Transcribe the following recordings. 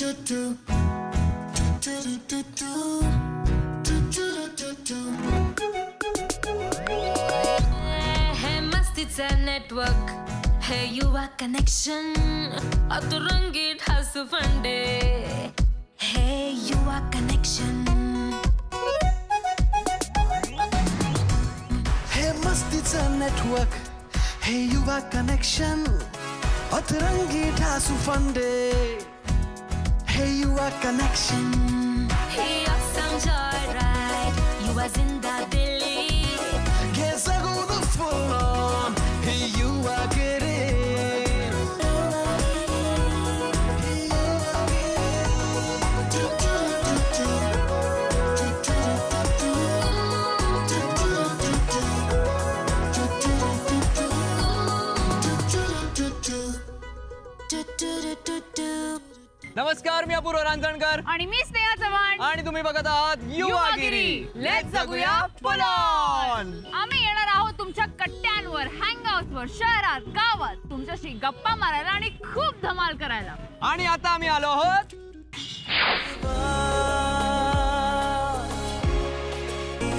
Hey मस्तीचा network, हे युवा connection, अतुरंगीत हसू फंडे, हे युवा कनेक्शन. हे मस्तीचा नेटवर्क, हे युवा कनेक्शन, अतरंगी ढासू फंडे, हे युवा कनेक्शन. हे awesome joyride, युवा जिंदा दिल्ली, घे सगळं full on, हे युवा गेरे. नमस्कार, मी अपूर्व रांजणकर आणि मी स्नेहा चव्हाण आणि तुम्ही बघत आहात युवागिरी. लेट्स जगूया फुल ऑन. आम्ही येणार आहोत तुमच्या कट्ट्यांवर, हँगआउट्सवर, शहरात, गावात तुमच्याशी गप्पा मारायला आणि खूप धमाल करायला. आणि आता आम्ही आलो आहोत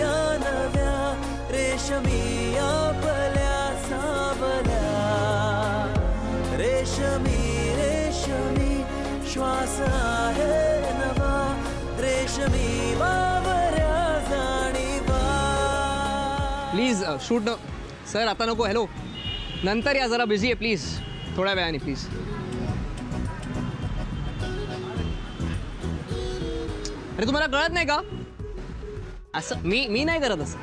या नव्या रेशमी आपल्या सावल्या, रेशमी रेशमी श्वास आहे नवा, रेशमी बावऱ्या जाणीवा. Please shoot sir. आता नको. हॅलो, नंतर या, जरा बिझी आहे. प्लीज थोड्या वेळाने प्लीज. अरे तुम्हाला कळत नाही का? असं मी नाही करत असं.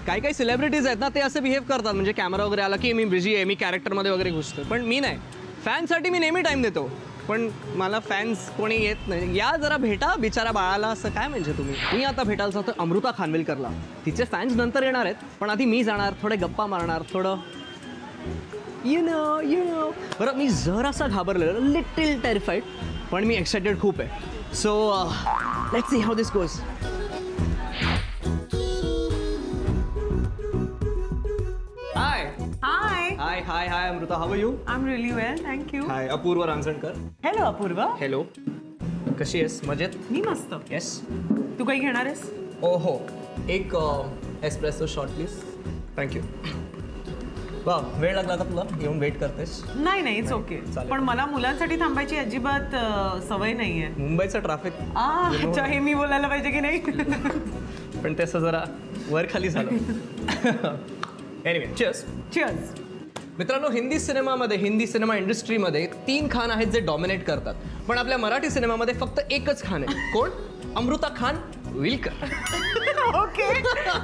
काही काही सेलिब्रिटीज आहेत ना, ते असं बिहेव करतात. म्हणजे कॅमेरा वगैरे आला की मी बिझी आहे, मी कॅरेक्टरमध्ये वगैरे घुसतो. पण मी नाही. फॅनसाठी मी नेहमी टाईम देतो. पण मला फॅन्स कोणी येत नाही. या जरा भेटा बिचारा बाळाला. असं काय म्हणजे तुम्ही. मी आता भेटायचं होतं अमृता खानविलकरला. तिचे फॅन्स नंतर येणार आहेत, पण आधी मी जाणार, थोडे गप्पा मारणार, थोडं यू नो. बरं, मी जरासा घाबरलेलो, लिटिल टेरिफाईड, पण मी एक्सायटेड खूप आहे. So let's see how this goes. Hi hi hi hi hi Amrita, how are you? I am really well, thank you. Hi, Apurva Ranjankar. Hello Apurva. Hello, कशी आहेस? मजेत? मी मस्त. येस. तू काही घेणार आहेस? हो, एक एस्प्रेसो शॉट प्लीज. थँक्यू. वा, वेळ लागला का तुला? येऊन वेट करतेस? नाही, इट्स ओके. चालेल. पण मला मुलांसाठी थांबायची अजिबात सवय नाहीये. मुंबईचं ट्रॅफिक. अच्छा, हे मी बोलायला पाहिजे की नाही? पण ते असं जरा वर खाली झालं. Anyway, cheers. चिअर्स. मित्रांनो, हिंदी सिनेमा इंडस्ट्रीमध्ये 3 खान आहेत जे डॉमिनेट करतात. पण आपल्या मराठी सिनेमामध्ये फक्त एकच खान आहे. कोण? अमृता खानविलकर. ओके,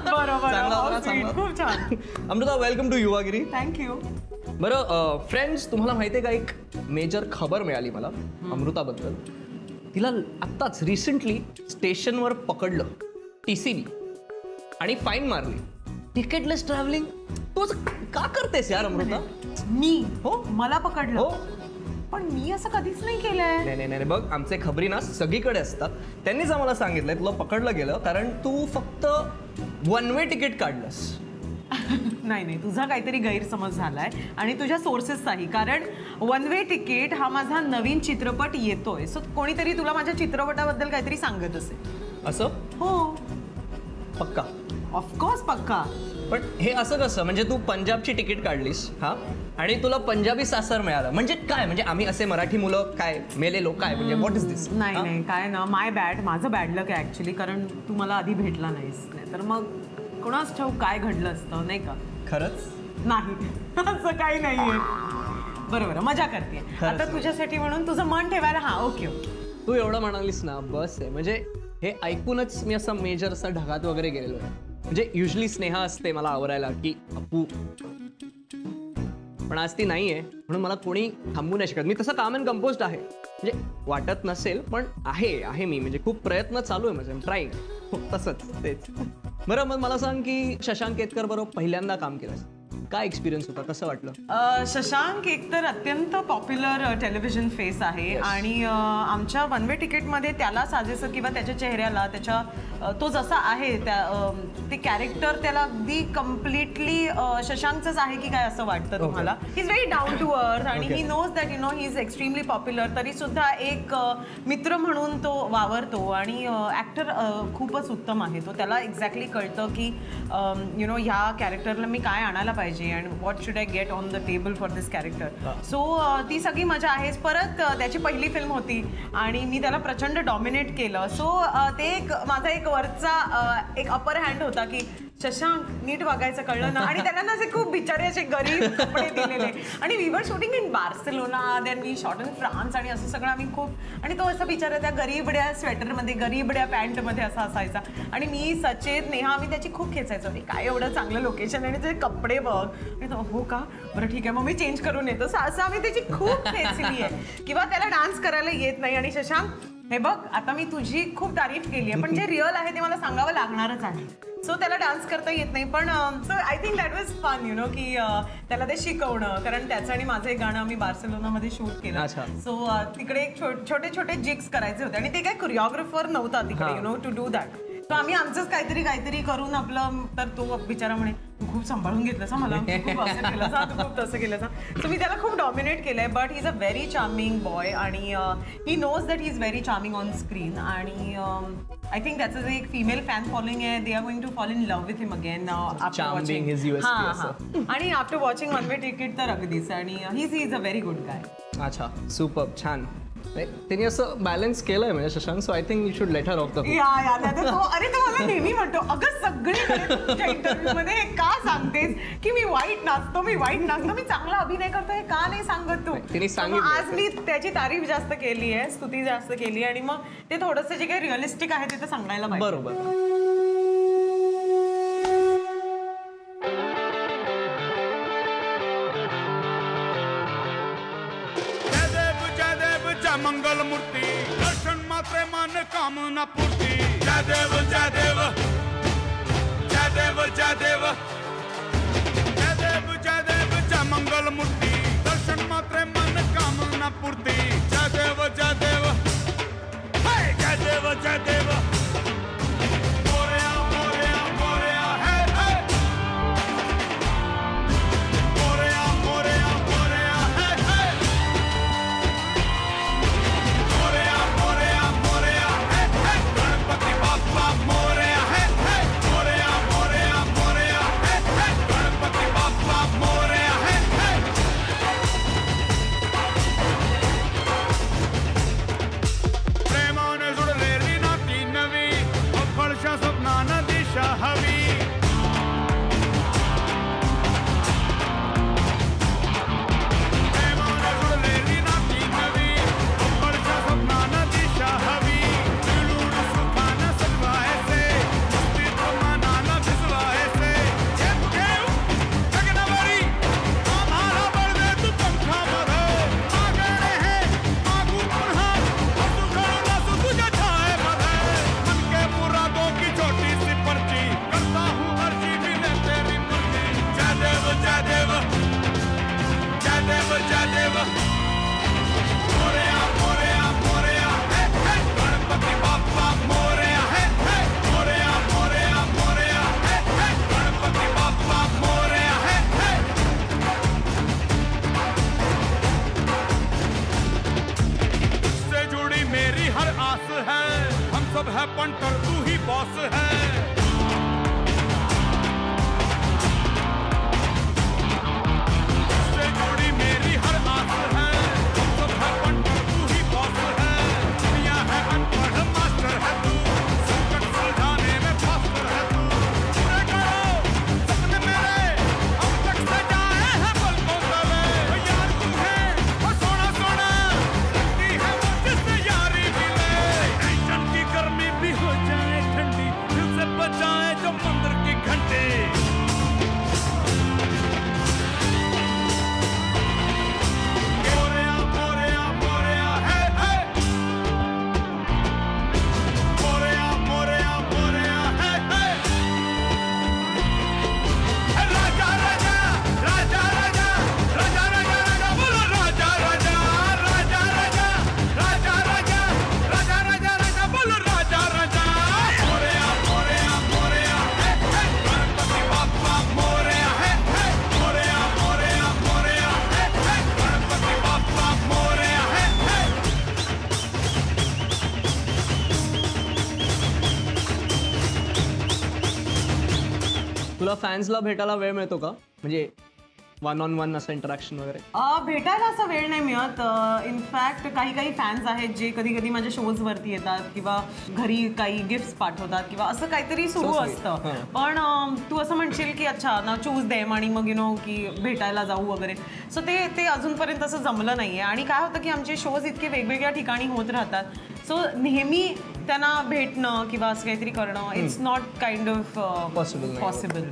बरोबर. खूप छान. Amrita, welcome to Yuvagiri. Thank you. बरं फ्रेंड्स, तुम्हाला माहिती आहे का, एक मेजर खबर मिळाली मला अमृताबद्दल. तिला आत्ताच रिसेंटली स्टेशनवर पकडलं TCB आणि फाईन मारली. तिकीटलेस ट्रॅव्हलिंग. तू का करतेस यार अमृता? मी? हो, मला पकडलं? हो. पण मी असं कधीच नाही केलंय. नाही, बघ, आमचे खबरी ना सगळीकडे असतात. त्यांनीच आम्हाला सांगितलंय तुला पकडलं गेलं कारण तू फक्त 1 वे तिकीट काढलंस. नाही, तुझा काहीतरी गैरसमज झालाय आणि तुझ्या सोर्सेसचाही. कारण 1 वे तिकीट हा माझा नवीन चित्रपट येतोय, सो कोणीतरी तुला माझ्या चित्रपटाबद्दल काहीतरी सांगत असेल. असं? हो. पक्का? ऑफकोर्स पक्का. पण हे असं कसं? म्हणजे तू पंजाबची तिकीट काढलीस हा, आणि तुला पंजाबी सासर मिळालं म्हणजे काय? म्हणजे आम्ही असे मराठी मुलं काय मेले लोक काय? म्हणजे व्हॉट इज दिस? नाही, काय ना, माय बॅड. माझं बॅड लक आहे ऍक्च्युली. कारण तू मला आधी भेटला नाहीस, नाही तर मग कोणाच ठाऊक काय घडलं असतं, नाही का? खरंच? नाही, असं काही नाहीये. बरोबर, मजा करते. आता तुझ्यासाठी म्हणून तुझं मन ठेवायला. हा, ओके. तू एवढं म्हणालीस ना, बस आहे. म्हणजे हे ऐकूनच मी असं मेजर असं ढगात वगैरे गेलेलो आहे. म्हणजे युजली स्नेहा असते मला आवरायला की अप्पू, पण आज ती नाही आहे, म्हणून मला कोणी थांबू नाही शकत. मी तसं काम अँड कंपोज्ड आहे. म्हणजे वाटत नसेल पण आहे मी. म्हणजे खूप प्रयत्न चालू आहे माझे, ट्राईंग. तसंच तेच. बरं, मग मला सांग की शशांक केतकर बरोबर पहिल्यांदा काम केलंस, काय एक्सपिरियन्स होता, कसं वाटलं? शशांक एकतर अत्यंत पॉप्युलर टेलिव्हिजन फेस आहे आणि आमच्या वन वे तिकीटमध्ये त्याला साजेसं किंवा त्याच्या चेहऱ्याला त्याच्या तो जसा आहे त्या ते कॅरेक्टर त्याला अगदी कम्प्लिटली शशांकचंच आहे की काय असं वाटतं तुम्हाला. He is very down to earth आणि he knows that you know he is extremely popular. तरी सुद्धा एक मित्र म्हणून तो वावरतो आणि ॲक्टर खूपच उत्तम आहे. तो त्याला एक्झॅक्टली कळतं की यु नो ह्या कॅरेक्टरला मी काय आणायला पाहिजे and what should I get on the table for this character. So ती सगळी मजा आहेच. परत त्याची पहिली फिल्म होती आणि मी त्याला प्रचंड डॉमिनेट केलं. सो ते एक माझा एक वरचा एक अपर हँड होता की शशांक नीट वागायचं कळलं ना. आणि त्यांना असे खूप बिचारे असे गरीब कपडे दिलेले आणि we were shooting in Barcelona then we shot in France आणि असं सगळं आम्ही खूप आणि तो असा बिचारा त्या गरीबड्या स्वेटरमध्ये गरीबड्या पॅन्टमध्ये असा असायचा आणि मी सचेत नेहा आम्ही त्याची खूप खेचायचो. अरे काय एवढं चांगलं लोकेशन आणि ते कपडे बघ आणि तो हो का बरं ठीक आहे मग मी चेंज करून येतो. असं आम्ही त्याची खूप खेचली आहे. किंवा त्याला डान्स करायला येत नाही आणि शशांक हे बघ आता मी तुझी खूप तारीफ केली आहे पण जे रिअल आहे ते मला सांगावं लागणारच आहे. सो त्याला डान्स करता येत नाही पण so I think that was fun you know की त्याला ते शिकवणं. कारण त्याचं आणि माझं एक गाणं आम्ही बार्सेलोनामध्ये शूट केलं. सो तिकडे एक छोटे छोटे जिग्स करायचे होते आणि ते काय कोरिओग्राफर नव्हता तिकडे you know to do that. So आम्ही आमचंच काहीतरी करून आपलं तर तो बिचारा म्हणे तू खूप सांभाळून घेतलंस मला खूप असं केलं तू खूप तसं केलं. सो मी त्याला खूप डॉमिनेट केलंय but he is a very charming boy आणि he knows that he is very charming on screen आणि आय थिंक त्याचं जे एक फिमेल फॅन फॉलोइंग आहे they are going to fall in love with him again after watching आणि after watching one way ticket तर अगदीच आणि he is a very good guy. अच्छा सुपर छान. त्यांनी असं बॅलन्स केलंय म्हणजे Shashank. So I think you should let her of the अरे तो मला नेहमी म्हणतो अगं सगळीकडे तुमच्या इंटरव्ह्यूमध्ये का सांगतेस की मी वाईट नाचतो मी चांगला अभिनय करतो हे का नाही सांगत तू. आज मी त्याची तारीफ जास्त केली आहे स्तुती जास्त केली आणि मग ते थोडंसं जे काही रिअलिस्टिक आहे ते तर सांगायला पाहिजे. बरोबर. मंगल मूर्ती दर्शन मात्रे मन कामना पूर्ती. जय देव जय देव जय देव जय देव जय देव जय देव जय मंगल मूर्ती दर्शन मात्रे मन कामना पूर्ती. जय देव जय देव जय देव जय देव मोरया मोरया मोरया हे हे मोरया मोरया मोरया हे हे मोरया मोरया मोरया हे हे गणपति बाप्पा मोरया हे हे मोरया मोरया मोरया हे हे गणपति बाप्पा मोरया हे हे. प्रेमाने जुळलेली नाती नवी अफळशा स्वप्नांना दिशा हवी. प्रेमाने जुळलेली नाती नवी अफळशा स्वप्नांना दिशा हवी. मिळून सुखानं सजवायचे अस्तित्व मनाला भिजवायचे. एक ठेव गगनावरी आम्हाला बळ दे तू पंखामध्ये. मागणे हे मागू पुन्हा हसू खेळून हसू तुझ्या छायेमध्ये. मन के मुरादों की छोटी सी पर्ची करता हूँ अर्जी मिले तेरी मर्जी. जय देव जय देव जय देव जय देव मोरया मोरया मोरया हे हे गणपति बाप्पा मोरया हे हे मोरया मोरया मोरया हे हे गणपति बाप्पा मोरया हे हे. तुझसे जुड़ी मेरी हर आस है हम सब है पंटर तू ही बॉस है. तुझसे जुड़ी मेरी हर आस है हम सब है पंटर तू ही बॉस है. दुनिया है अनपढ़ मास्टर है तू संकट सुलझाने में फास्टर है तू. पूरे करो सपने मेरे अब तक सजाए हैं पलकों तले. ओ यार तू है ओ सोना सोना लगती है वो जिससे यारी मिले. टेंशन की गर्मी भी हो जाए ठंडी दिल से बजाए जो मंदिर की घंटे. मोरया मोरया मोरया हे हे मोरया मोरया मोरया हे हे. राजा राजा तुला फॅन्सला भेटायला वेळ मिळतो का, म्हणजे वन ऑन वन असं इंटरॅक्शन वगैरे? भेटायला असा वेळ नाही मिळत. इनफॅक्ट काही फॅन्स आहेत जे कधी कधी माझ्या शोज वरती येतात किंवा घरी काही गिफ्ट पाठवतात किंवा असं काहीतरी सुरू असतं. पण तू असं म्हणशील की अच्छा ना चूज देम आणि मग की भेटायला जाऊ वगैरे, सो ते अजूनपर्यंत असं जमलं नाहीये. आणि काय होतं की आमचे शोज इतके वेगवेगळ्या ठिकाणी होत राहतात, सो नेहमी त्यांना भेटणं किंवा असं काहीतरी करणं it's not kind of possible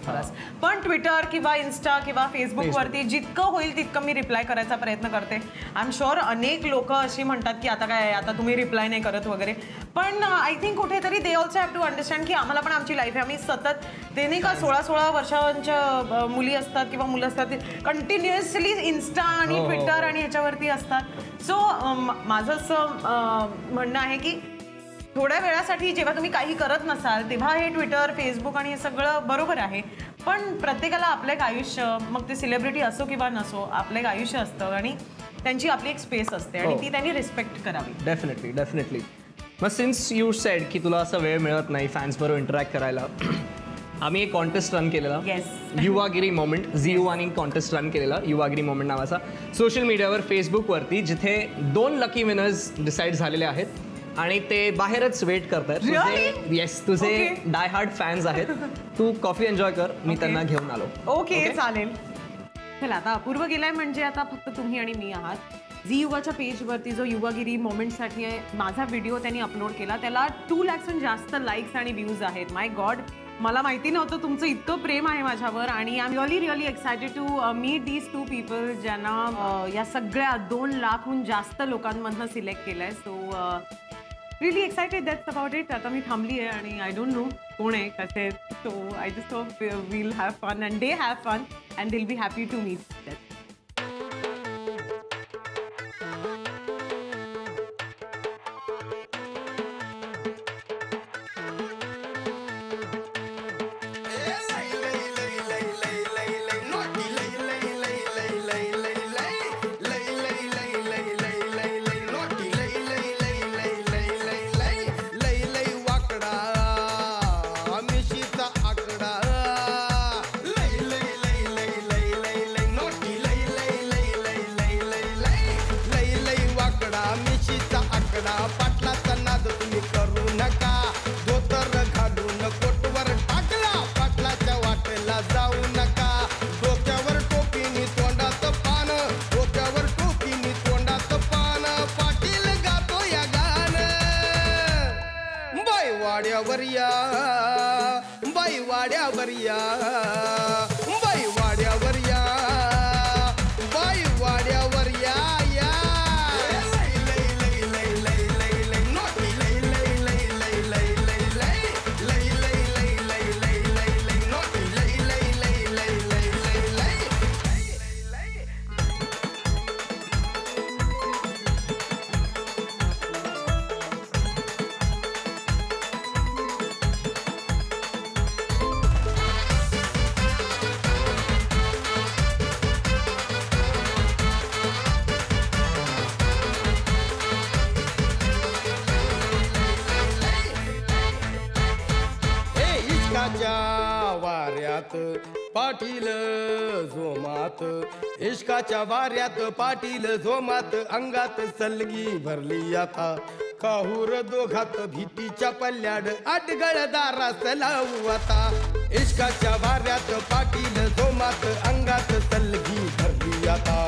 for us. पण ट्विटर किंवा इन्स्टा किंवा फेसबुक वरती जितकं होईल तितकं मी रिप्लाय करायचा प्रयत्न करते. आय एम शुअर अनेक लोक अशी म्हणतात की आता तुम्ही रिप्लाय नाही करत वगैरे, पण आय थिंक कुठेतरी they also have to understand की आम्हाला पण आमची लाईफ आहे. आम्ही सतत ते नाही का 16 वर्षांच्या मुली असतात किंवा मुलं असतात कंटिन्युअसली इन्स्टा आणि ट्विटर आणि ह्याच्यावरती असतात. सो माझं असं म्हणणं आहे की थोड्या वेळासाठी जेव्हा तुम्ही काही करत नसाल तेव्हा हे ट्विटर फेसबुक आणि हे सगळं बरोबर आहे, पण प्रत्येकाला आपलं एक आयुष्य, मग ते सेलिब्रिटी असो किंवा नसो, आपलं एक आयुष्य असतं आणि त्यांची आपली एक स्पेस असते आणि ती त्यांनी रिस्पेक्ट करावी. डेफिनेटली. मग सिन्स यू सेड की तुला असं वेळ मिळत नाही फॅन्स बरोबर इंटरॅक्ट करायला, आम्ही एक कॉन्टेस्ट रन केलेला, युवागिरी मोमेंट, ZU1 कॉन्टेस्ट रन केलेला, युवागिरी मोमेंट नावाचा, सोशल मीडियावर फेसबुकवरती, जिथे 2 लकी विनर्स डिसाईड झालेले आहेत आणि ते बाहेरच वेट करतायत. येस, तुझे डाय हार्ड फॅन्स आहेत. तू कॉफी एन्जॉय कर, मी त्यांना घेऊन आलो. ओके चालेल. चला आता अपूर्व गेलाय म्हणजे आता फक्त तुम्ही आणि मी आहात. झी युवाच्या पेजवरती जो युवागिरी मोमेंटसाठी माझा व्हिडिओ त्यांनी अपलोड केला त्याला 2 लाखहून जास्त लाईक्स आणि व्ह्यूज आहेत. माय गॉड, मला माहिती नव्हतं तुमचं इतकं प्रेम आहे माझ्यावर आणि I am really excited to meet these 2 people ज्यांना या सगळ्या 2 लाखहून जास्त लोकांमधनं सिलेक्ट केलंय. So really excited, that's about it. आता मी थांबली आहे आणि आय डोंट नो कोण आहे कसे, so I just hope we'll have fun and they have fun and they will be happy to meet that. पाटलाचा नाद तुम्ही करू नका, धोतर घालून कोटवर टाकला, पाटलाच्या वाटेला जाऊ नका. डोक्यावर टोपीनी तोंडात पान, डोक्यावर टोपीनी तोंडात पान, पाटील गातो या गान. बाई वाड्यावर या, बाई वाड्यावर या, बाई वाड्यावर या, बाई वाड्यावर या. वाऱ्यात पाटील जोमात, इश्काच्या वाऱ्यात पाटील जोमात, अंगात सलगी भरली आता. काहूर दोघात भीतीच्या पल्ल्याड, आटगळ दारास लावू आता. इश्काच्या वाऱ्यात पाटील जोमात, अंगात सलगी भरली आता.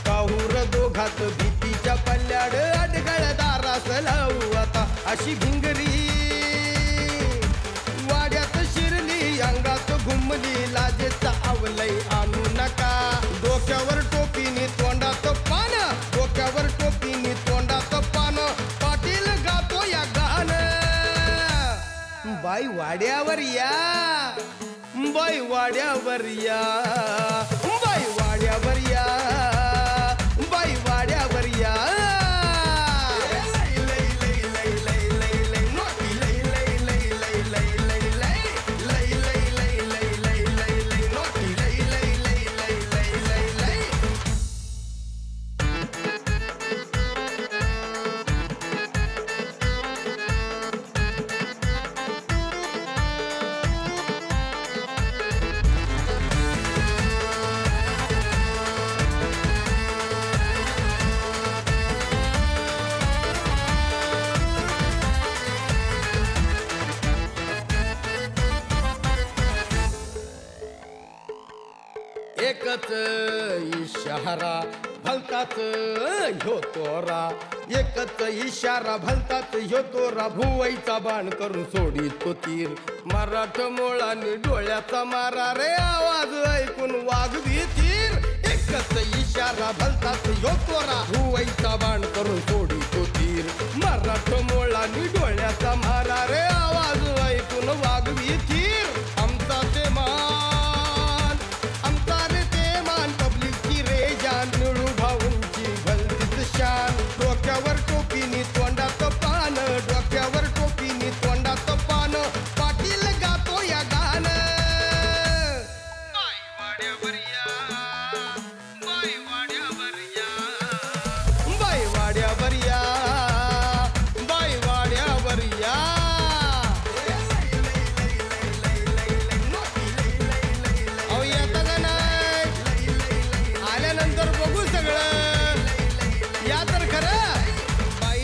काहूर दोघात भीतीच्या पल्ल्याड, आटगळ दारास लावू आता. अशी भिंगरी वाड्यात शिरली, अंगात घुमली, लाजेचा आवलय आणू नका. डोक्यावर टोपीनी तोंडात पान, डोक्यावर टोपीनी तोंडात पान, पाटील गातो या गान. बाई वाड्यावर या, बाई वाड्यावर या, बाई वाड्यावर या, बाई वाड्यावर या. एकच इशारा भलताच ह्यो तोरा, एकच इशारा भलताच ह्यो तोरा, भुवईचा बाण करून सोडी तो तीर, मराठ मोळाने डोळ्याचा मारा रे, आवाज ऐकून वाघवी तीर, एकच इशारा भलताच ह्यो तोरा, भुवईचा बाण करून सोडी तो तीर, मराठ मोळाने डोळ्याचा मारा रे, आवाज ऐकून वाघवी तीर, आमचा ते मान, आमचा रे ते मान, पब्लिकची रे जान, निळू भाऊंची भलतीच शान, डोक्यावर टोपीनी तोंडात पान, डोक्यावर टोपीनी तोंडात पान, पाटील गातो या गाणं. बाईवाड्यावर या, बाईवाड्यावर या, बाईवाड्यावर या, बाईवाड्यावर या. अहो येतं का नाही? आल्यानंतर बघू सगळं. या तर खरं बाई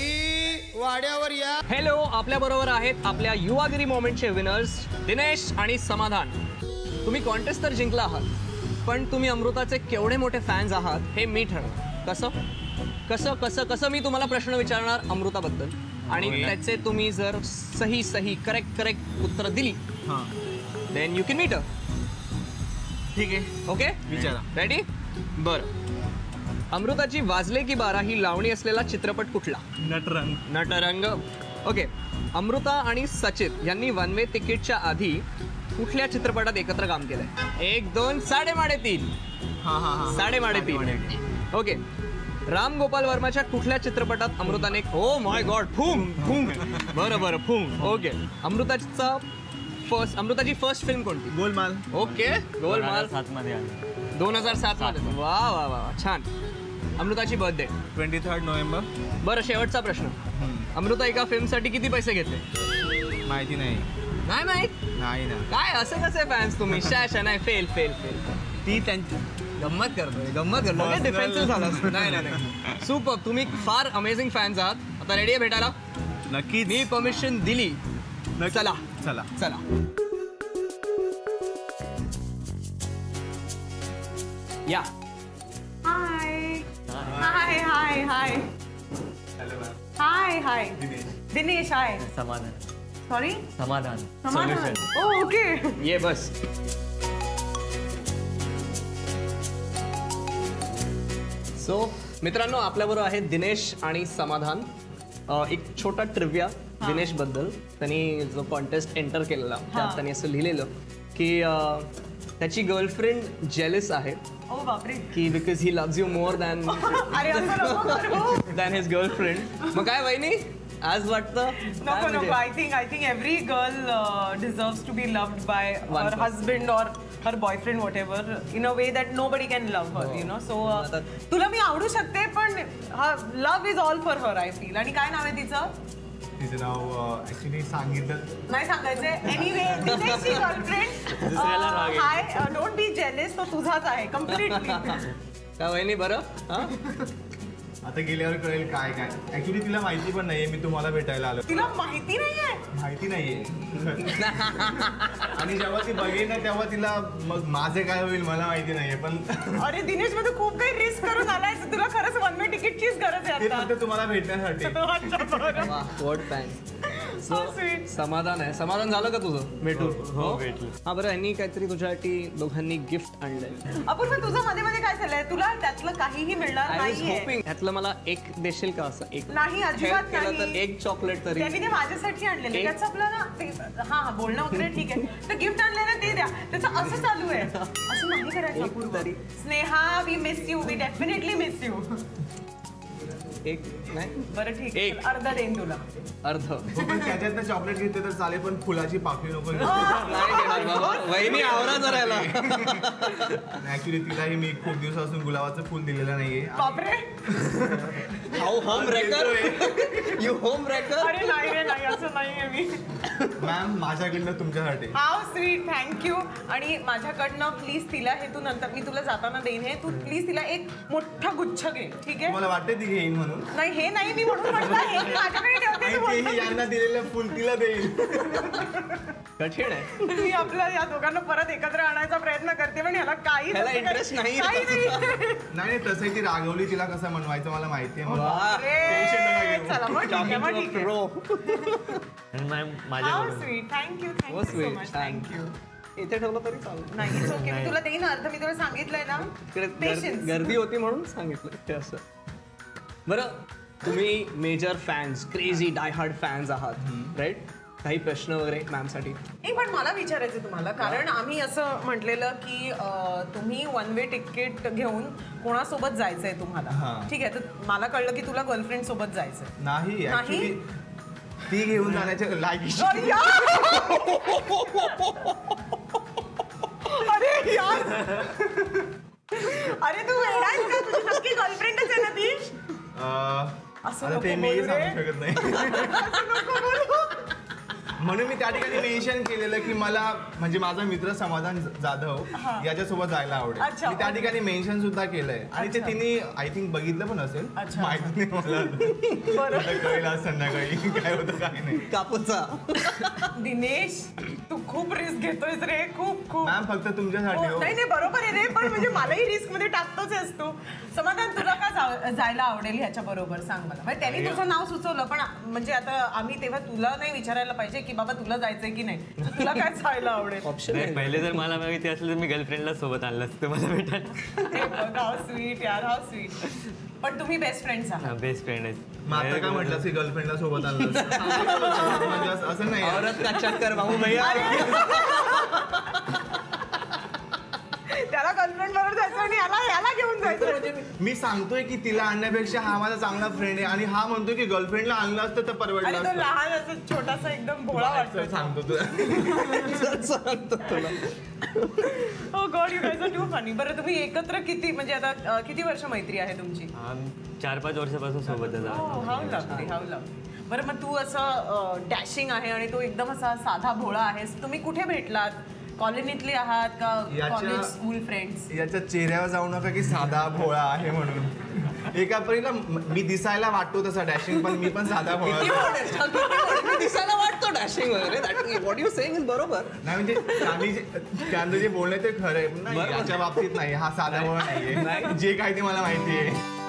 वाड्यावर या. हॅलो, आपल्या बरोबर आहेत आपल्या युवागिरी मोमेंटचे विनर्स दिनेश आणि समाधान. तुम्ही कॉन्टेस्ट तर जिंकला आहात, पण तुम्ही अमृताचे केवढे मोठे फॅन्स आहात हे मी ठरव. कसं कसं कसं कसं मी तुम्हाला प्रश्न विचारणार अमृताबद्दल, आणि त्याचे तुम्ही जर सही सही करेक्ट उत्तर दिली देन यू कॅन मीट. ठीक आहे, ओके, विचारा. रेडी? बरं, अमृताची वाजले की बारा ही लावणी असलेला चित्रपट कुठला? नटरंग. नटरंग. ओके, अमृता आणि सचित यांनी वन वे तिकीटच्या आधी कुठल्या चित्रपटात एकत्र काम केलंय? 1 2 3. साडेमाडे 3. ओके, राम गोपाल वर्माच्या कुठल्या चित्रपटात अमृताने ओ माय गॉड फूम बरं फूम. ओके, अमृताची फर्स्ट फिल्म कोणती? गोलमाल. ओके, गोलमाल 2007 मध्ये आली. 2007 मध्ये. वा वा वा, छान. अमृताची बर्थडे? 23 नोव्हेंबर. बरं, शेवटचा प्रश्न. अमृता एका फिल्मसाठी किती पैसे घेतले? माहिती नाही. नाही माहित? नाही ना. काय असं कसे फॅन्स तुम्ही? शॅशा नाही, फेल. ती त्यांची गंमत करतोय. डिफेन्सिव्ह झाला. नाही. सुपर, तुम्ही फार अमेझिंग फॅन्स आहात. आता रेडी आहे भेटायला? नक्की. मी परमिशन दिली. चला. या. हाय दिनेश. हाय समाधान. सॉरी, समाधान. ओके. ये बस. सो मित्रांनो, आपल्याबरोबर आहेत दिनेश आणि समाधान. एक छोटा ट्रिव्हिया दिनेश बद्दल. त्यांनी जो कॉन्टेस्ट एंटर केलेला त्यात त्यांनी असं लिहिलेलं की त्याची गर्लफ्रेंड जेलस आहे की because he loves you more than his girlfriend. मग काय वहिनी आज वाटतं? नको. I think every girl deserves to be loved by her husband और her boyfriend whatever in a way that nobody can love her, you know. So तुला मी आवडू शकते, पण love is all for her, I feel. आणि काय नाव आहे तिचं? तिचं नाव ऍक्च्युली सांगितलं नाही सांगायचं. एनिवे, दिनेशची girlfriend. Hi, don't be jealous. तो तुझाच आहे कम्प्लिटली. काय वहिनी? बरं, आता गेल्यावर कळेल काय. ऍक्च्युली तिला माहिती पण नाहीये मी तुम्हाला भेटायला आलो. तिला माहिती नाहीये. आणि जेव्हा ती बघेल ना तेव्हा तिला मग माझे काय होईल मला माहिती नाहीये. पण अरे दिनेश, मध्ये खूप काही रिस्क करून आलाय. तुला खरंच वन वे तिकीटचीच गरज आहे ते फक्त तुम्हाला भेटण्यासाठी. सो समाधान आहे. समाधान झालं का तुझं भेटून? हो, भेटलं. हा, बरं, यांनी काहीतरी तुझ्यासाठी दोघांनी गिफ्ट आणलंय. अपूर्व, तुझं मध्ये काय झालंय? तुला त्यातलं काहीही मिळणार नाहीये. होपिंग ह्यातलं मला एक देशील का? असं एक नाही, अजिबात help केलं तर नाही. एक चॉकलेट तरी. त्यांनी ते माझ्यासाठी आणलेलं. त्याचं आपलं ना हा बोलणं वगैरे ठीक आहे. तर गिफ्ट आणलंय ना, ते द्या. त्याचं असं चालू आहे. असं नाही करायचं Apurva. Sneha, we miss you. We definitely miss you. एक नाही, बरं ठीक एक. आहे, अर्धा देईन तुला. अर्ध पण त्याच्यात चॉकलेट घेते तर चालेल, पण फुलाची पाकळी नको. नाही घेणार बाबा. वहिनी आवरा जरायला. ऍक्च्युली तिलाही मी खूप दिवसापासून गुलाबाचं फुल दिलेलं नाहीये. बापरे. Home wrecker. You home wrecker. अरे नाही रे, नाही, असं नाहीये मी. मॅम, माझ्याकडनं तुमच्यासाठी. हाव स्वीट, थँक्यू. आणि माझ्याकडनं प्लीज तिला हे तू नंतर मी तुला जाताना देईन. हे तू प्लीज तिला एक मोठा गुच्छ घे, ठीक आहे? मला वाटते ती घेईन म्हणून. नाही, हे नाही मी म्हणून म्हटलं. हे माझ्याकडे ठेवते. यांना दिलेलं फुल तिला देईल. कठीण आहे. मी आपल्या या दोघांना परत एकत्र आणायचा प्रयत्न करते पण ह्याला काही ह्याला interest नाही. नाही तसंही ती रागवली, तिला कसं मनवायचं मला माहितीये. मग चला मग ठीक आहे, मग ठीक आहे. How sweet. Thank you so much. Thank you. इथे ठेवलं तरी चालेल. नाही it's okay. मी तुला देईन अर्थ, मी तुला सांगितलंय ना. Patience. गर्दी होती म्हणून सांगितलं ते असं. बरं, तुम्ही major fans, crazy die hard fans आहात राईट? काही प्रश्न वगैरे मॅमसाठी? पण मला विचारायचं तुम्हाला, कारण आम्ही असं म्हटलेलं की तुम्ही वन वे तिकीट घेऊन कोणासोबत जायचंय तुम्हाला. ठीक आहे, तर मला कळलं की तुला गर्लफ्रेंड सोबत जायचंय. नाही ऍक्च्युली ती घेऊन जाण्याच्या लायकीची. अरे यार, अरे तू वेडायस का? तुझी नक्की गर्लफ्रेंडच आहे ना ती? आता ते मी सांगू शकत नाही. म्हणून मी त्या ठिकाणी मेन्शन केलेलं की मला म्हणजे माझा मित्र समाधान जाधव याच्यासोबत जायला आवडेल. मी त्या ठिकाणी मेन्शन सुद्धा केलंय आणि ते तिने आय थिंक बघितलं पण असेल, माहिती नाही मला. कळेल आज संध्याकाळी काय होतं काय नाही. कापूचा दिनेश, तू खूप रिस्क घेतोयस रे, खूप खूप. मॅम फक्त तुमच्यासाठी. नाही नाही बरोबर आहे रे, पण म्हणजे मलाही रिस्क मध्ये टाकतोच आहेस तू. समाधान, तुला का जायला आवडेल ह्याच्या बरोबर सांग मला. म्हणजे त्यांनी तुझं नाव सुचवलं, पण म्हणजे आता आम्ही तेव्हा तुला नाही विचारायला पाहिजे की बाबा तुला जायचंय की नाही, तुला काय जायला आवडेल? ऑप्शन पहिले जर मला माहिती असलं तर मी गर्लफ्रेंडला सोबत आणलं असतं मला भेटायला. हाव स्वीट यार, हाव स्वीट. पण तुम्ही बेस्ट फ्रेंड्स आहात. बेस्ट फ्रेंड आहे. मग आता काय म्हटलं की गर्लफ्रेंडला सोबत आणलं असं नाही. औरत का चक्कर बाबू भैया. त्याला गर्लफ्रेंड बरोबर जायचं आणि याला घेऊन जायचं. मी सांगतोय की तिला आणण्यापेक्षा हा माझा चांगला फ्रेंड आहे आणि हा म्हणतोय की गर्लफ्रेंडला आणलं असतं तर परवडलं आणि तो असतं. लहान असं छोटासा एकदम भोळा वाटतो. सांगतो तुला. सांगतो तुला. Oh god, you guys are too funny. बरं, तुम्ही एकत्र किती म्हणजे आता किती वर्ष मैत्री आहे तुमची? 4-5 वर्षापासून सोबतच आहोत. How lovely, how lovely. बरं, मग तू असं डॅशिंग आहे आणि तो एकदम असा साधा भोळा आहेस. तुम्ही कुठे भेटलात? कॉलनीतले आहात का कॉलेज स्कूल फ्रेंड्स? याच्या चेहऱ्यावर जाऊ नका की साधा भोळा आहे म्हणून. एका परीला मी दिसायला वाटतो तसा डॅशिंग, पण मी पण साधा भोळा. मी दिसायला वाटतो डॅशिंग वगैरे. व्हॉट यू सेइंग इज बरोबर. नाही म्हणजे त्यांचं जे बोलणं ते खरं आहे, पण याच्या बाबतीत नाही. हा साधा भोळा नाहीये, जे काही ते मला माहिती आहे.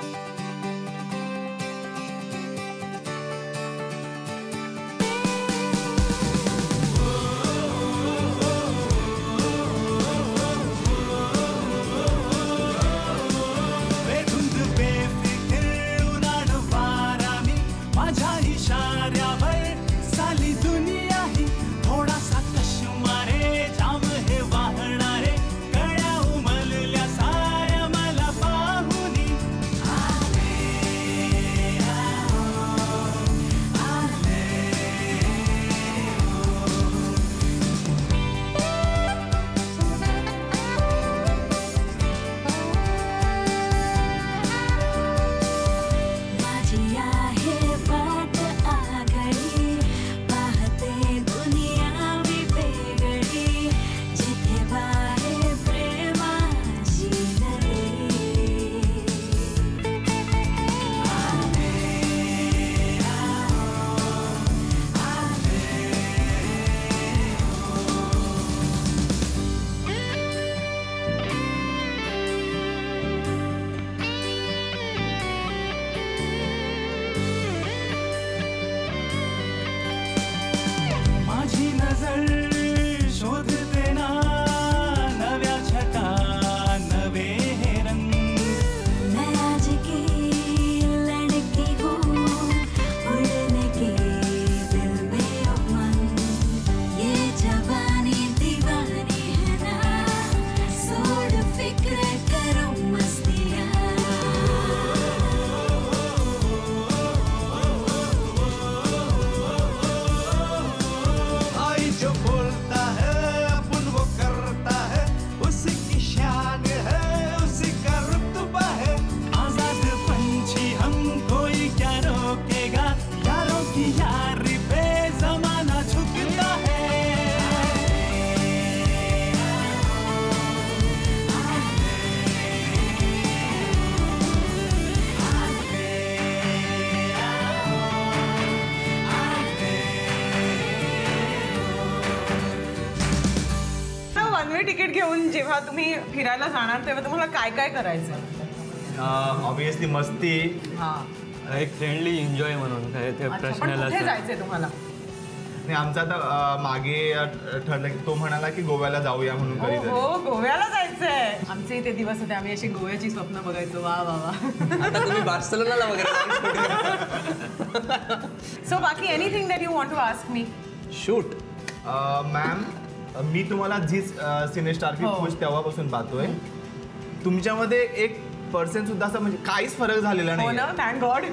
वे तिकीट घेऊन जेव्हा तुम्ही फिरायला जाणार तेव्हा तुम्हाला काय काय करायचं? ऑब्विसली मस्ती. एक फ्रेंडली एन्जॉय म्हणून काय ते पण प्रश्नाला कुठे जायचंय तुम्हाला? आणि आमचा आता मागे ठरलं की तो म्हणाला की गोव्याला जाऊया म्हणून कधीतरी. हो गोव्याला जायचंय. आमचे इथे दिवस होते, आम्ही अशी गोव्याची स्वप्न बघायचो. वा वा वा. आता तुम्ही बार्सेलोनाला वगैरे सो बाकी anything that you want to ask me? Shoot. Ma'am मी तुम्हाला जी सिनेस्टार की खुश तेव्हापासून पाहतोय. तुमच्यामध्ये एक पर्सेंट सुद्धा असं म्हणजे काहीच फरक झालेला हो नाही. ना, थँक गॉड.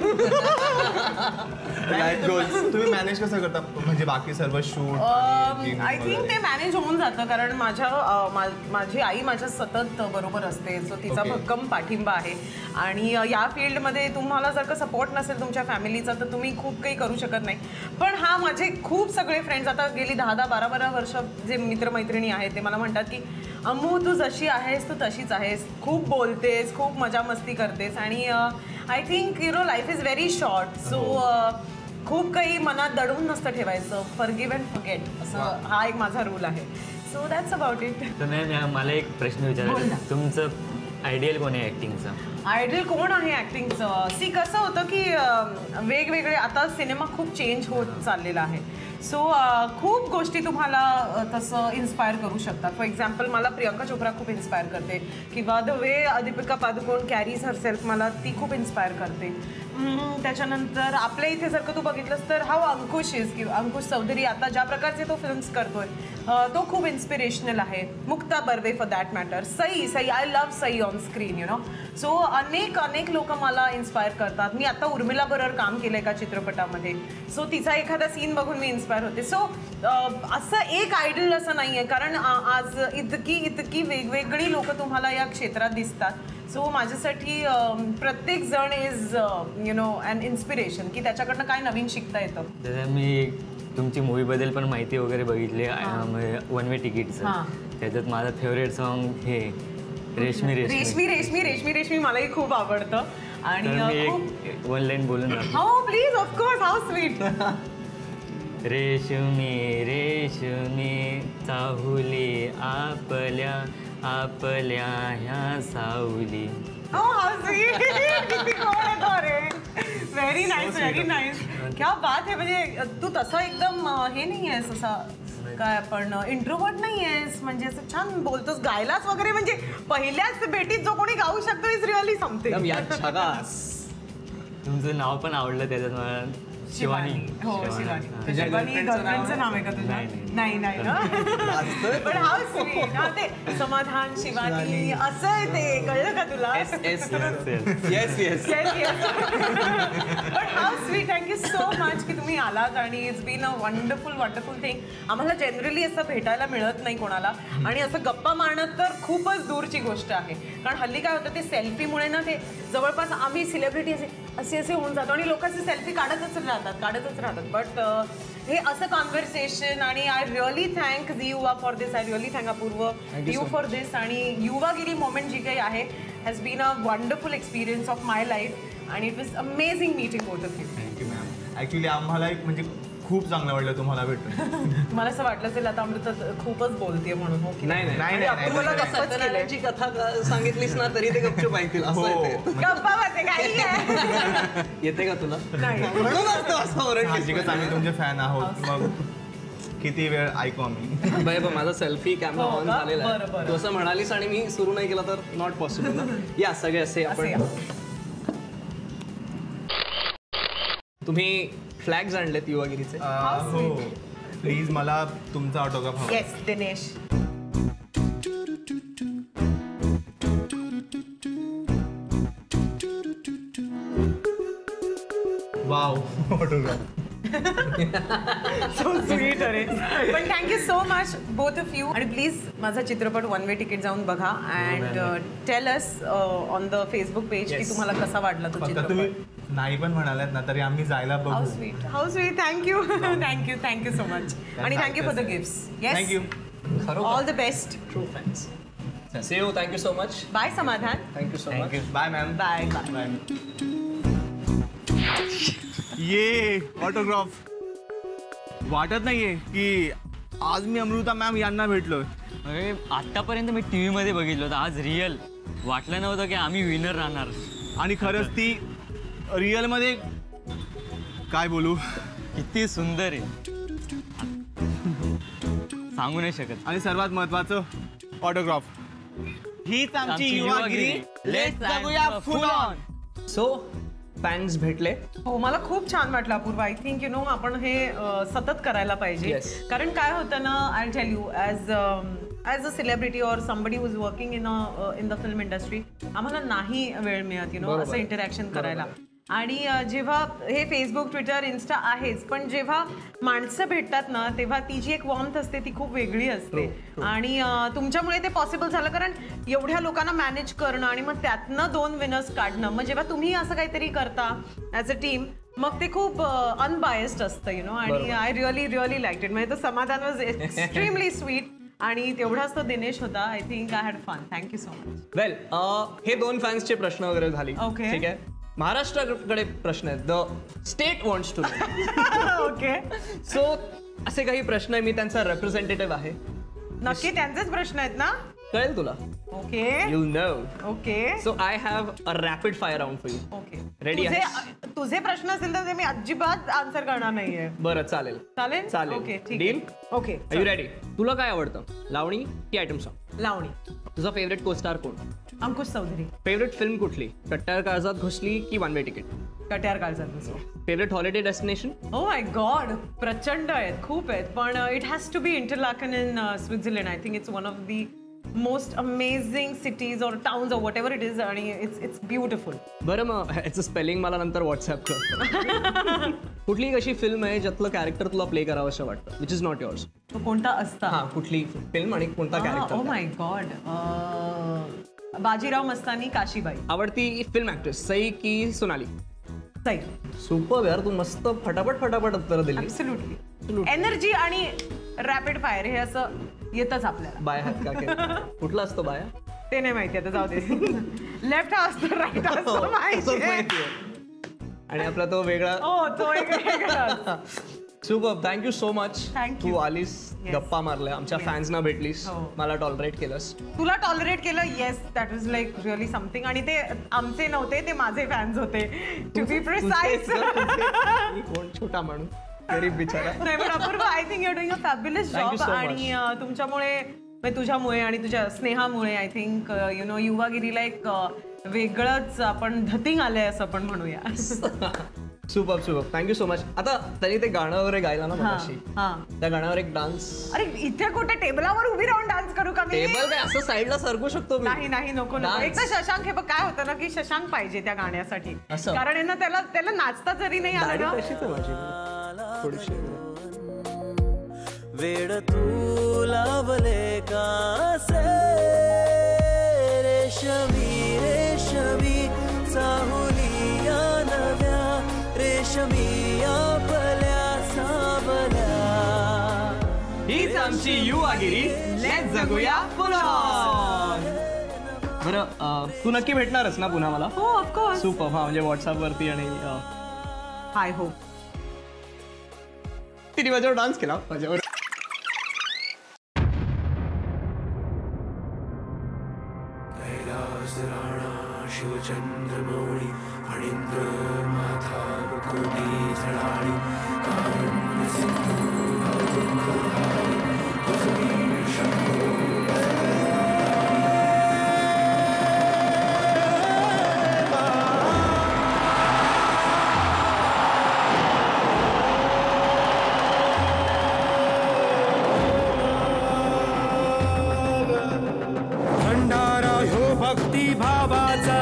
तुम्ही मॅनेज कसं करता म्हणजे बाकी सर्व शूट? आय थिंक ते मॅनेज होऊन जातं कारण माझी आई माझ्या सतत बरोबर असते. सो तिचा Okay. भक्कम पाठिंबा आहे. आणि या फील्डमध्ये तुम्हाला जर का सपोर्ट नसेल तुमच्या फॅमिलीचा तर तुम्ही खूप काही करू शकत नाही. पण हा माझे खूप सगळे फ्रेंड्स आता गेली 10-12 वर्ष जे मित्रमैत्रिणी आहेत ते मला म्हणतात की अम्मू तू जशी आहेस तू तशीच आहेस, खूप बोलतेस, खूप मजा मस्ती करतेस. आणि I think you know life is very short. So खूप काही मनात दडवून नसतं ठेवायचं. फॉरगिव्ह अँड फॉरगेट असं हा एक माझा रूल आहे. So that's about it. तर मॅम मला एक प्रश्न बोल विचारायचा. ना. तुमचं आयडियल कोण आहे ॲक्टिंगचं? आयडल कोण आहे ॲक्टिंगचं? सी कसं होतं की वेगवेगळे आता सिनेमा खूप चेंज होत चाललेला आहे. सो खूप गोष्टी तुम्हाला तसं इन्स्पायर करू शकतात. फॉर एक्झाम्पल मला प्रियंका चोप्रा खूप इन्स्पायर करते किंवा the way Deepika Padukone carries herself मला ती खूप इन्स्पायर करते. त्याच्यानंतर आपल्या इथे जर का तू बघितलंस तर हाऊ अंकुश इज किंवा अंकुश चौधरी आता ज्या प्रकारचे तो फिल्म्स करतोय तो खूप इन्स्पिरेशनल आहे. Mukta Barve for that matter. Sai I love Sai on screen U know. So अनेक लोक मला इन्स्पायर करतात. मी आता उर्मिला बरोबर काम केलं एका चित्रपटामध्ये. सो तिचा एखादा सीन बघून मी इन्स्पायर होते. सो असं एक आयडल असं नाही आहे कारण आज इतकी वेगवेगळी लोक तुम्हाला या क्षेत्रात दिसतात. सो माझ्यासाठी प्रत्येक जण is you know an inspiration की त्याच्याकडनं काय नवीन शिकता येतं. जसं मी तुमची मूवीबद्दल पण माहिती वगैरे बघितली वन वे तिकीटचं. त्याच्यात माझं फेवरेट सॉन्ग हे रेशमी रेशमी रेशमी रेशमी रेशमी मलाही खूप आवडतं. आणि एक वन लाईन बोलून हो प्लीज ऑफकोर्स. How sweet. रेशमी रेशमी चाहुली आपल्या ह्या सावली. Very nice very nice. क्या बात आहे. म्हणजे तू तसं एकदम हे नाही आहेस असं काय आपण इंट्रोवर्ट नाही आहेस म्हणजे असं छान बोलतोस गायलास वगैरे. म्हणजे पहिल्याच भेटीत जो कोणी गाऊ शकतो इज रिअली समथिंग. तुमचं नाव पण आवडलं त्याच्यात मला. शिवानी. हो शिवानी. शिवानी गर्लफ्रेंडचं नाव आहे का तुझं? नाही ना. पण हाऊ स्वीट. हा ते समाधान शिवानी असं आहे ते कळलं का तुला? पण how sweet. Thank you so much की तुम्ही आलात आणि it's bin a wonderful thing. आम्हाला जनरली असं भेटायला मिळत नाही कोणाला आणि असं गप्पा मारणं तर खूपच दूरची गोष्ट आहे. कारण हल्ली काय होतं ते सेल्फीमुळे ना ते जवळपास आम्ही सेलिब्रिटी असे होऊन जातो आणि लोकांचे सेल्फी काढतच राहतात. बट हे असं कॉन्व्हर्सेशन आणि I really thank Yuva for this. I really thank Apurva you for this. आणि युवागिरी मोमेंट जी काही आहे has been a wonderful experience of my life आणि it was amazing meeting both of you. Thank you ma'am. Actually आम्हाला एक म्हणजे खूप चांगलं वाटलं तुम्हाला भेटून. मला असं वाटलं असेल आता अमृता खूपच बोलते म्हणून. हो की नाही अपूर्वला गप्पाच केलंय. जी कथा सांगितलीस ना तरी ते गपचूप ऐकतील असं आहे ते. गप्पा वाटते काही आहे. येते का तुला? नाही. म्हणूनच तो असं ओरडलीस. साहजिकच आम्ही तुमचे फॅन आहोत. मग किती वेळ ऐकू आम्ही. बाय माझा सेल्फी कॅमेरा ऑन झालेला आहे. तू असं म्हणालीस आणि मी सुरू नाही केला तर नॉट पॉसिबल ना. या सगळे असे आपण तुम्ही फ्लॅग्स आणलेत युवागिरीचे. हो प्लीज मला तुमचा ऑटोग्राफ हवा. Yes Dinesh. Wow autograph. So sweet. अरे पण thank you so much both of you. आणि प्लीज माझा चित्रपट वन वे तिकीट जाऊन बघा and tell us on the Facebook page की तुम्हाला कसा वाटला तो फक्त तुम्ही चित्रपट. नाही पण म्हणालात ना तरी आम्ही जायला हाऊ बघू. Sweet. How sweet. Thank you so much. आणि thank you for the gifts. Yes thank you. All the best. True fans. See you. Thank you so much. Bye Samadhan. Thank you so much. Bye ma'am. Bye. ये ऑटोग्राफ वाटत नाहीये की आज मी अमृता मॅम यांना भेटलोय. अरे आतापर्यंत मी टीव्ही मध्ये बघितलं होतं, आज रिअल वाटलं नव्हतं की आम्ही विनर राहणार. आणि खरंच ती रिअल मध्ये काय बोलू, किती सुंदर आहे, सांगू नाही शकत. आणि सर्वात महत्वाचं ऑटोग्राफ. हीच आमची युवागिरी. लेट्स जगूया फुल ऑन. सो फॅन्स भेटले. हो, मला खूप छान वाटलं अपूर्वा. आय थिंक आपण हे सतत करायला पाहिजे. Yes. कारण काय होतं ना, I tell you, as a celebrity or somebody who is working in the film industry, आम्हाला नाही वेळ मिळत असं इंटरॅक्शन करायला. आणि जेव्हा हे फेसबुक, ट्विटर, इन्स्टा आहेच, पण जेव्हा माणसं भेटतात ना, तेव्हा ती जी एक वॉर्मथ असते ती खूप वेगळी असते. आणि तुमच्यामुळे ते पॉसिबल झालं, कारण एवढ्या लोकांना मॅनेज करणं आणि मग त्यातनं 2 विनर्स काढणं. मग जेव्हा तुम्ही असं काहीतरी करता ॲज अ टीम, मग ते खूप अनबायस्ड असतं आणि आय रिअली लाईक इट. म्हणजे तो समाधान वॉज एक्स्ट्रीमली स्वीट. आणि तेवढाच तो दिनेश होता. I think I had fun. Thank you so much. Well, हे 2 फॅन्सचे प्रश्न वगैरे झाले. Okay. ठीक आहे. महाराष्ट्राकडे प्रश्न आहेत. The state wants to know. Okay, so असे काही प्रश्न आहे, मी त्यांचा रिप्रेझेंटेटिव्ह आहे. नक्की त्यांचेच प्रश्न आहेत ना? कळेल तुला. Okay, you know. Okay, so I have a rapid fire round for you. Okay. Ready आहे? तुझे प्रश्न असेल तर ते मी अजिबात आन्सर करणार नाहीये. बरं, चालेल. चालेल चालेल. ओके, ठीक डील. आहे. Okay, are you ready? तुला काय आवडतं, लावणी की आयटम सॉन्ग? लावणी. तुझा फेवरेट को स्टार कोण? अंकुश चौधरी. फेवरेट फिल्म कुठली, कट्ट्यार काळजात घुसली की one way ticket? Katyar Kaljat Ghusali. Favourite holiday destination? Oh my god, प्रचंड आहेत, खूप आहेत, पण it has to be Interlaken in Switzerland. I think it's one of the most amazing cities or towns or whatever it is, आणि it's beautiful. बरं, मग ह्याचं spelling मला नंतर व्हॉट्सअप कर. कुठली अशी फिल्म आहे ज्यातलं कॅरेक्टर तुला प्ले करावं असं वाटतं, विच इज नॉट युअर्स? तो कोणता असता? हा, कुठली फिल्म आणि कोणता ओ कॅरेक्टर? माय गॉड, बाजीराव मस्तानी, काशीबाई. आवडती फिल्म ऍक्ट्रेस, सई की सोनाली? सई. सुपर यार, तू मस्त फटाफट उत्तर दिली. ऍब्सोल्युटली. एनर्जी आणि रॅपिड फायर हे असं येतच आपल्याला. बाय हात का केला? कुठला असतो बाया? ते नाही माहिती, आता जाऊ दे. लेफ्ट हा असतो, राईट हा असतो, असंच माहिती. माहितीये. आणि आपला तो वेगळा. हो, तो एक वेगळा. Super, thank you so much. Thank you. तू आलीस, गप्पा मारल्या, आमच्या फॅन्सना भेटलीस, हो. मला टॉलरेट केलंस. तुला टॉलरेट केलं, yes, that is like really something. आणि ते आमचे नव्हते, ते माझे फॅन्स होते, टू बी प्रिसाइज. कोण छोटा माणूस, गरीब बिचारा. नाही, पण Apurva, I think you are doing a fabulous Thank you job. so आणि तुमच्यामुळे, तुझ्यामुळे आणि तुझ्या स्नेहामुळे आय थिंक युवागिरीला एक वेगळंच आपण धतिंग आलंय असं आपण म्हणूया. सुपर. Thank you so much. आता त्यांनी ते गाणं वगैरे गायला ना मगाशी, त्या गाण्यावर एक डान्स. अरे इथे कुठे टेबलावर उभी राहून डान्स करू का मी? टेबल काय असं साईडला सरकू शकतो मी? नाही, नको. एकदा शशांक, हे बघ काय होतं ना, की शशांक पाहिजे त्या गाण्यासाठी. असं? कारण यांना त्याला नाचता जरी नाही आलं ना. तशीच आहे माझी थोडीशी. वेड तू लावले कासे रेशमी रेशमी चाहुलिया नव्या रेशमी आपल्या सावल्या. हीच आमची युवागिरी, लेट्स जगूया फुल ऑन. बरं, तू नक्की भेटणारच ना पुन्हा मला? हो, ऑफकोर्स. सुपर. हा, म्हणजे व्हॉट्सअप वरती. आणि हाय हो, तिने माझ्यावर डान्स केला, माझ्यावर. शिवचंद्रमौळी फणींद्र माथा मुकुटी झळाळी कारुण्य सिंधू भवदुःखहारी तुझी शंभो. भंडारा ह्यो भक्ती भावाचा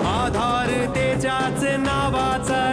आधार त्याच्याच नावाचा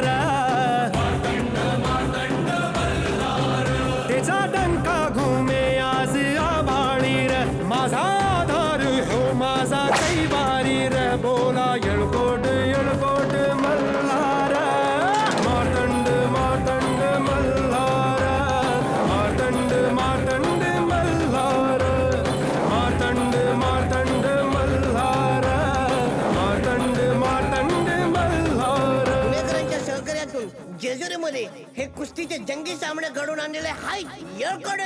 कुस्तीचे जंगी सामने घडून आणलेले हाय येळकोट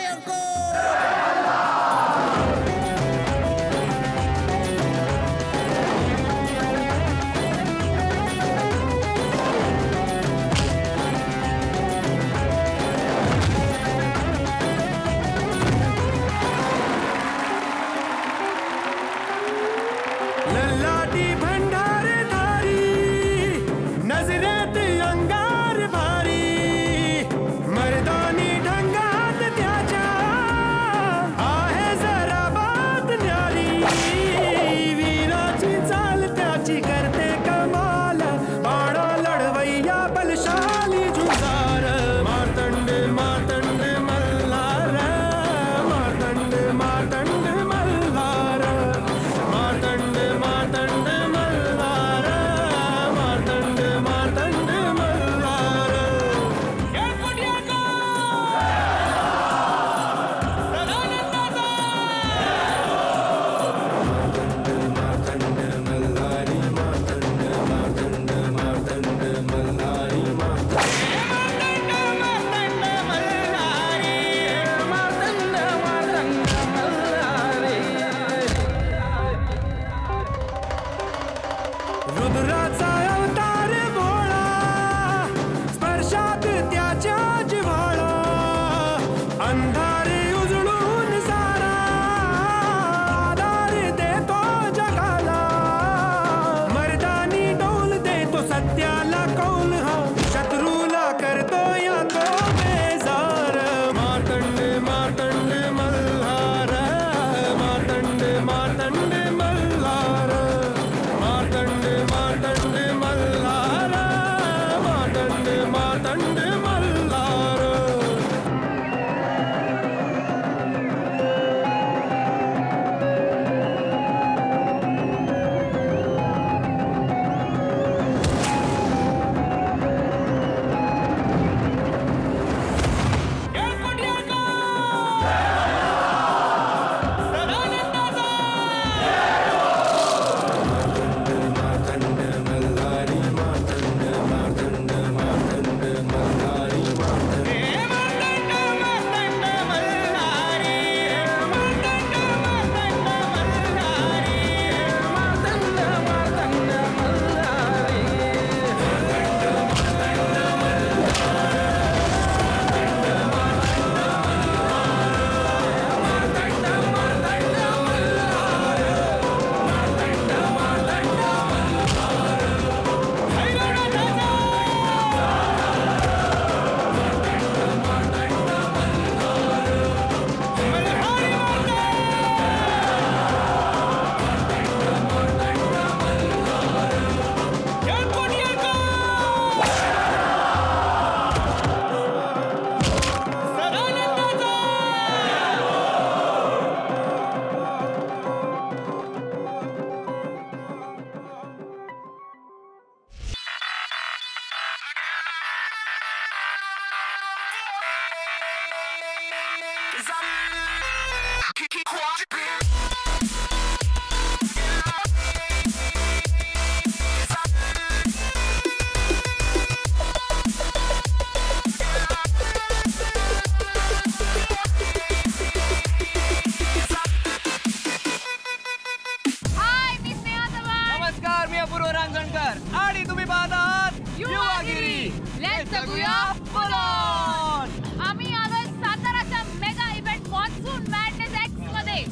आणि तुम्ही पाहतात युवागिरी. लेट्स जगूया बोलून. आम्ही आलोय साताराच्या mega event monsoon madness X मध्ये.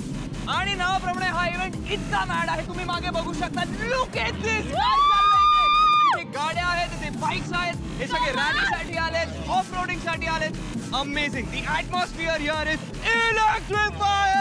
आणि नावाप्रमाणे हा इव्हेंट इतका मॅड आहे, तुम्ही मागे बघू शकता. Look at this. इथे गाड्या आहेत, इथे बाईक्स आहेत, हे सगळे रॅलीसाठी आलेत, ऑफ रोडिंग साठी आलेत. Amazing. The atmosphere here is electrifying.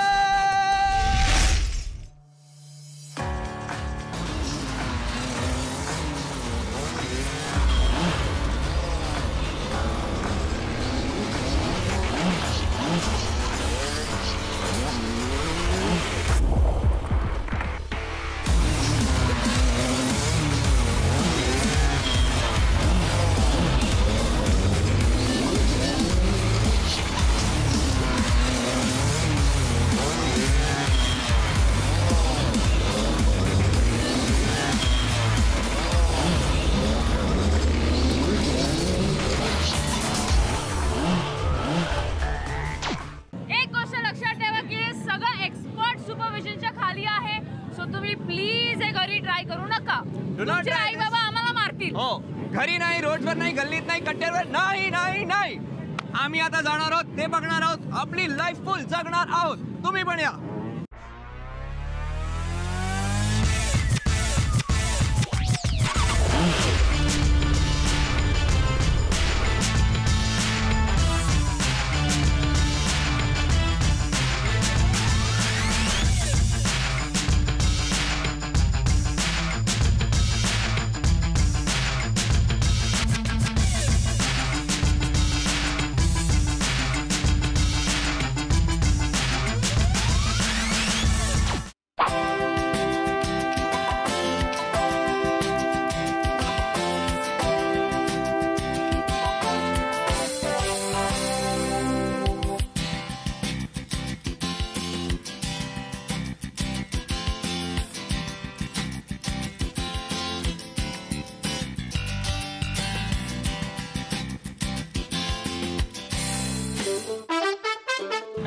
घरी नाही, रोडवर नाही, गल्लीत नाही, कट्ट्यावर नाही नाही नाही. आम्ही आता जाणार आहोत, ते बघणार आहोत, आपली लाईफ फुल जगणार आहोत. तुम्ही पण या.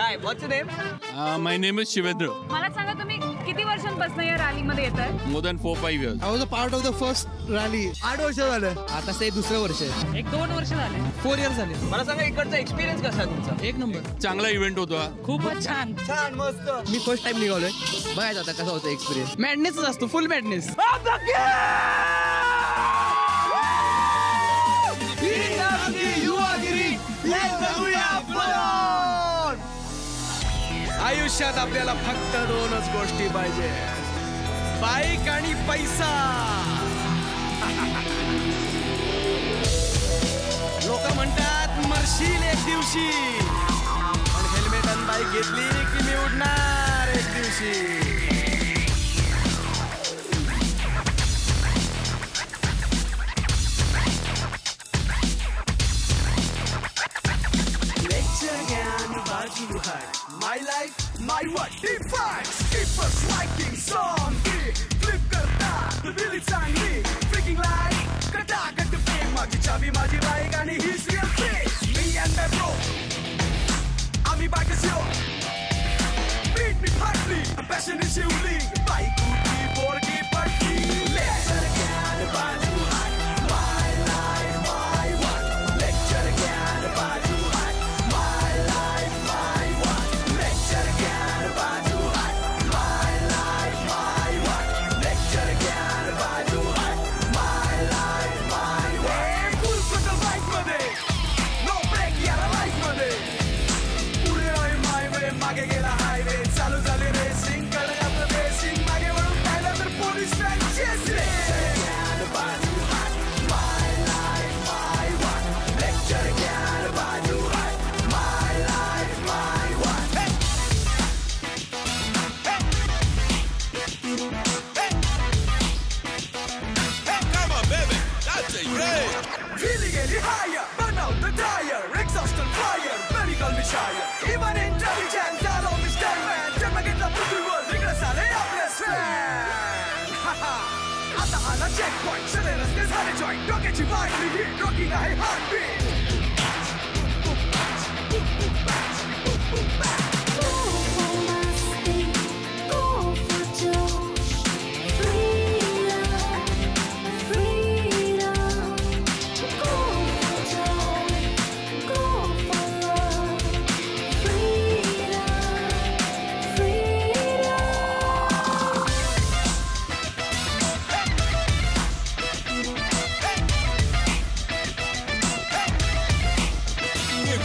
Hi, what's your name? My name is Shivendra. मला सांगा तुम्ही किती वर्षांपासून या रॅलीमध्ये येताय? More than 4-5 years. I was a part of the first rally. 8 वर्ष झालं. आता ते दुसरं वर्ष आहे. 1-2 वर्ष झाले. 4 years झाले. मला सांगा इकडचा एक्सपिरियन्स कसा आहे तुमचा? एक नंबर. चांगला इव्हेंट होता. खूपच छान. छान मस्त. मी फर्स्ट टाइम निघालोय. बघायचं आता कसा होता एक्सपिरियन्स. मॅडनेसच असतो, फुल मॅडनेस. आयुष्यात आपल्याला फक्त 2च गोष्टी पाहिजे, बाईक आणि पैसा. लोक म्हणतात मरशील एक दिवशी, पण हेल्मेट आणि बाईक घेतली की मी उडणार एक दिवशी. My life, my what? Deep facts, keep us liking song. Flip करता, the really चांगली. Freaking life, कटा कट fame. माझी चावी, माझी बाईक आणि he's real face. Me and my bro, आम्ही बाईकच यो. Beat me partly, passion is Shivli. Bike उठी, बोरगी पडली. Lecture again, बाजू हात. My life, my what? Lecture again, बाजू हात. My life, my what? Lecture again, बाजू हात. My life, my what? Lecture again, बाजू हात. My life, my what? Full throttle bike मध्ये, no break याला life मध्ये. पुढे आहे my way, मागे गेला highway. चालू झाली racing, कडे आपलं racing. मागे वळून पाहिलं तर police van chasing. Lecture again, बाजू हात. My life, my what? Lecture again, बाजू हात. My life, my what? Hey! Hey, come on, baby. That's it, great. Really getting higher, burn out the tire, exhaust on fire, very call me shire. Even intelligent, all of me stand man. Jump against the physical, regress all a helpless fan. Haha, आता आला checkpoint, सगळे रस्ते झाले joint. डोक्याची वाढली hit, rocking आहे heartbeat.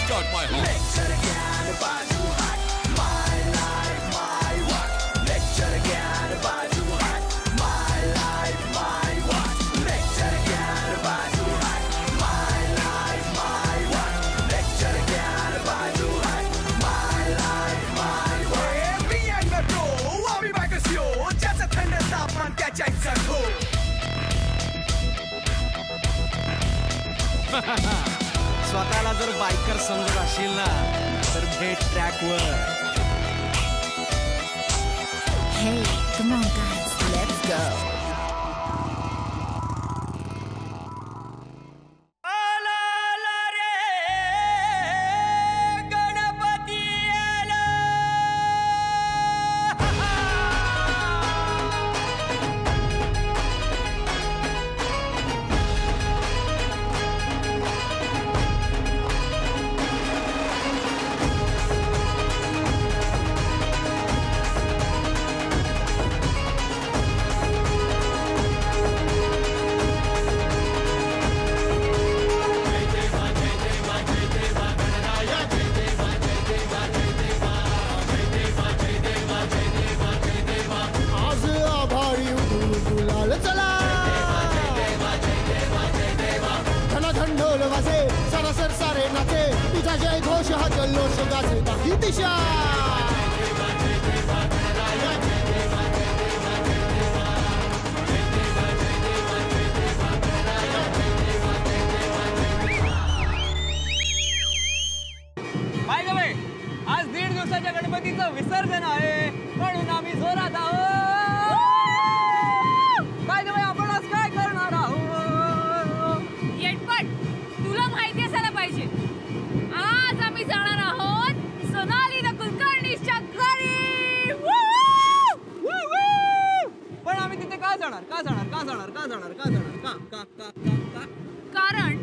Start my heart. Lecture again, बाजू हात. My life, my what? Lecture again, बाजू हात. My life, my what? Lecture again, बाजू हात. My life, my what? Lecture again, बाजू हात. My life, my what? Me and my bro, आम्ही बाईकच यो. ज्याचं थंड तापमान त्याच्या इच्छा हो. स्वतःला जर बायकर समजत असेल ना तर भेट ट्रॅकवर. Hey, come on guys, let's go. तुझा जय घोष हा जल्लोष गाजे बाकी दिशा बाय द वे, आज 1.5 दिवसाच्या गणपतीचं विसर्जन आहे म्हणून आम्ही जोरात आहोत. बाय द वे, आपण आज काय करणार आहोत? येटपट तुला माहिती असायला पाहिजे. आज आम्ही जाणार आहोत सोनाली द कुलकर्णीच्या घरी. पण आम्ही तिथे का जाणार? कारण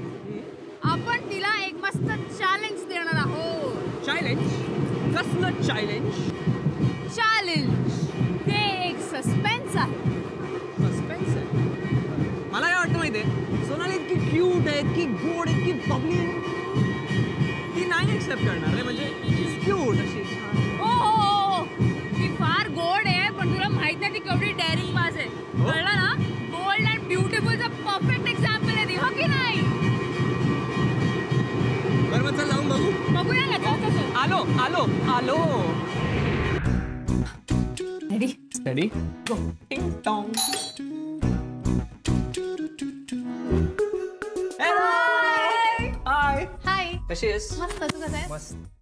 आपण तिला एक मस्त चॅलेंज देणार आहोत. चॅलेंज? कसलं चॅलेंज? चॅलेंज ते एक सस्पेन्स आहे. सस्पेन्स आहे? मला काय वाटतं माहितीये, सोनाली इतकी क्यूट आहे, इतकी गोड, इतकी बबली, ती नाही एक्सेप्ट करणार आहे. म्हणजे क्यूट अशी हो, ती फार गोड आहे, पण तुला माहित नाही ती केवढी डेअरिंग बाज आहे. कळलं ना? बोल्ड अँड ब्युटिफुलचा परफेक्ट एक्झाम्पल आहे ती, हो की नाही? बरं मग चल जाऊन बघूया ना. आलो. रेडी? रेडी? टिंग टॉंग. हाय. हाय. कशी आहेस? मस्त. तू कसं आहेस? मस्त.